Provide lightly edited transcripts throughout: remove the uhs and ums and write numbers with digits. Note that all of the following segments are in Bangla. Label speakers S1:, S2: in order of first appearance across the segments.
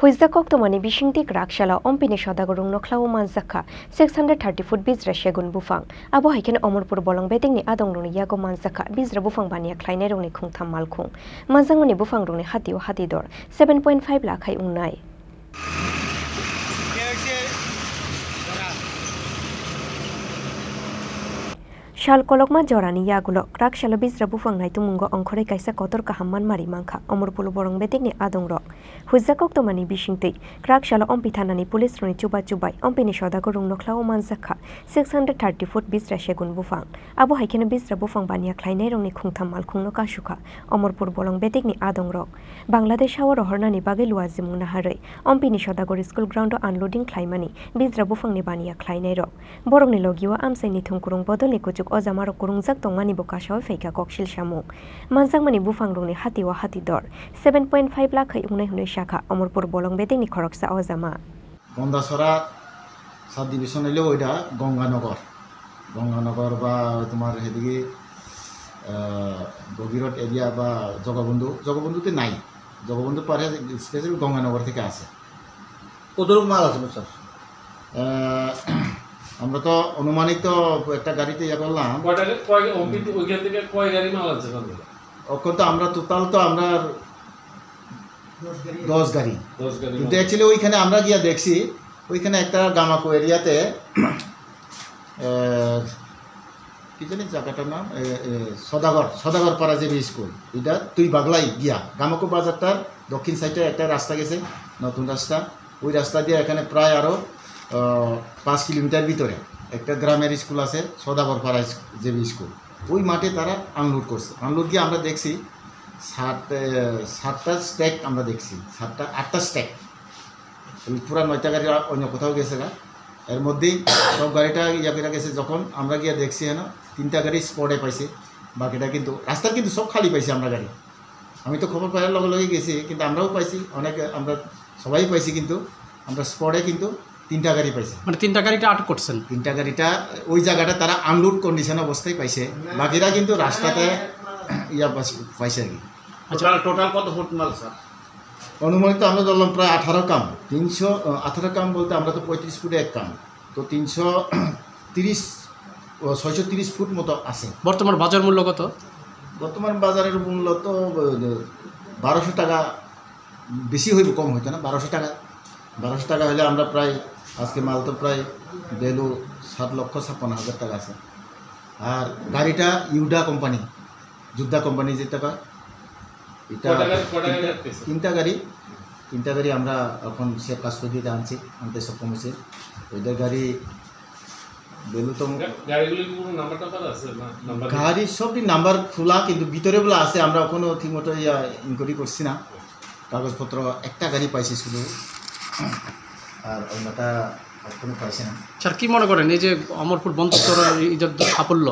S1: Huizakok tomani bishingtik rakshala ompini sodagorung noklawo manzakha 630 foot bizra shegun bufang abo haiken omorpur bolong betingni adongrungni yago manzakha bizra bufang bania khlainai rongni khungtham malkhung manjangmani bufang rongni hatio hatidor 7.5 lakh hai ungnai Shal kolokma jorani yagulok rakshala bizra bufang nai tumungo ongkhore kaisa kotor kahamman mari mangkha omorpulo borong betikni adongrok huijakok tomani bishingtei rakshala ompithanani police roni chubai ompini sodagorung noklawo manjakha 630 foot bizra shegun bufang abo haikene bizra bufang bania khlainai rongni khungtham malkhungno kasukha omorpur borong betikni adongrok Bangladesh hawo rohornani bagai luazimung naharei ompini sodagor school ground unloading khlaimani bizra bufangni bania khlainai rok borongni logiwa amsaini thungkurung bodolni kuchuk Ozamaro kurungjak tongmani bokashaw feika kokshil shamung manjangmani bufangrungni hatiwa hatidor 7.5 lakh hai ungnai hunai shakha omorpur bolong betingni khoroksa ozama
S2: Bandachhara sub division হইলে ওইটা গঙ্গানগর বা তোমার হেদিকে গভীরত এরিয়া বা জগবন্ধুতে নাই জগবন্ধু পারে স্পেশাল গঙ্গানগর থেকে আসে
S3: কতটুকু মাল আছে স্যার
S2: আমরা তো অনুমানিক তো একটা গাড়িতে ইয়া করলাম
S4: ওইখান থেকে কয় গাড়ি মাল আছে
S2: ওখান তো আমরা টোটাল তো আমরা 10 গাড়ি কিন্তু অ্যাকচুয়ালি ওইখানে আমরা গিয়া দেখছি ওইখানে একটা গামাকো এরিয়াতে কি জানি জায়গাটার নাম সদাগর পাড়া যে স্কুল এটা তুই বাগলাই গিয়া গামাকো বাজারটার দক্ষিণ সাইডে একটা রাস্তা গেছে নতুন রাস্তা ওই রাস্তা দিয়ে এখানে প্রায় আরো 5 কিলোমিটার ভিতরে একটা গ্রামের স্কুল আছে সদাগর পাড়া যে স্কুল ওই মাঠে তারা আনলোড করছে আনলোড গিয়ে আমরা দেখছি 7টা স্ট্যাক আমরা দেখছি 8টা স্ট্যাক পুরা 9টা গাড়ি অন্য কোথাও গেছে না এর মধ্যেই সব গাড়িটা ইয়া করে গেছে যখন আমরা গিয়ে দেখছি না 3টা গাড়ি স্পটে পাইছে বাকিটা কিন্তু রাস্তা কিন্তু সব খালি পাইছি আমরা গাড়ি আমি তো খবর পাওয়ার লগে গেছি কিন্তু আমরাও পাইছি অনেক আমরা সবাই পাইছি কিন্তু আমরা স্পটে কিন্তু 3টা গাড়ি পাইছে
S3: মানে 3টা গাড়িটা আটক করছেন
S2: 3টা গাড়িটা ওই জায়গাটা তারা আনলোড কন্ডিশন অবস্থায় পাইছে বাকিরা কিন্তু রাস্তাতে ইয়া পাইছে আর কি
S3: আচ্ছা টোটাল কত ফুট মাল স্যার
S2: অনুমানিত আমরা ধরলাম প্রায় 18 কাম 318 কাম বলতে আমরা তো 35 ফুটে এক কাম তো 630 ফুট মতো আছে
S3: বর্তমান বাজার মূল্য কত
S2: বর্তমান বাজারের মূল্য তো 1200 টাকা বেশি হইব কম হইতো না 1200 টাকা হলে আমরা প্রায় আজকে মাল তো প্রায় ভ্যালু 7,56,000 টাকা আছে আর গাড়িটা ইউডা কোম্পানি যোদ্ধা কোম্পানি যেটা কয় এটা 3টা গাড়ি আমরা এখন সে কাস্টডিতে আনতে সক্ষম হয়েছে ওইদের গাড়ি ভ্যালু তো গাড়ি সবই নাম্বার খোলা কিন্তু ভিতরে বলে আছে আমরা কোনো ঠিকমতো ইনকোয়ারি করছি না কাগজপত্র একটা গাড়ি পাইছি শুধু আর অন্যটা কোনো পাইছে না
S3: স্যার কি মনে করেন এই যে অমরপুর বন্দর এই যে সাফল্য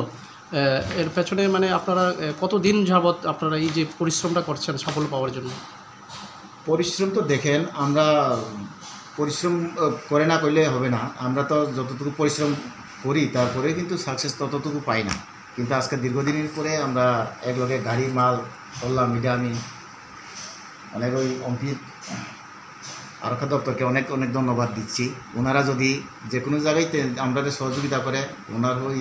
S3: এর পেছনে মানে আপনারা কতদিন যাবত আপনারা এই যে পরিশ্রমটা করছেন সাফল্য পাওয়ার জন্য
S2: পরিশ্রম তো দেখেন আমরা পরিশ্রম করে না করলে হবে না আমরা তো যতটুকু পরিশ্রম করি তারপরে কিন্তু সাকসেস ততটুকু পাই না কিন্তু আজকে দীর্ঘদিনের পরে আমরা একলগে গাড়ি মাল করলাম এটা আমি অনেক ওই অম্পিত আরক্ষা দপ্তরকে অনেক ধন্যবাদ দিচ্ছি ওনারা যদি যে কোনো জায়গায় আমাদের সহযোগিতা করে ওনার ওই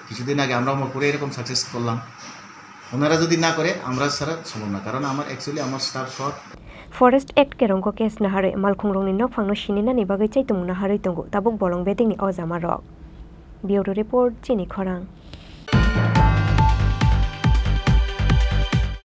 S2: কিছুদিন আগে আমরা করে এরকম সাকসেস করলাম ওনারা যদি না করে আমরা সারা সম্ভব না কারণ আমার অ্যাকচুয়ালি আমার স্টাফ সব
S1: Forest Act kerongko kes nahare malkhungrongni nokphangno sinina ni bagai chaitung naharei tongo tabuk bolong betingni ozama rok Bureau Report Chini Khorang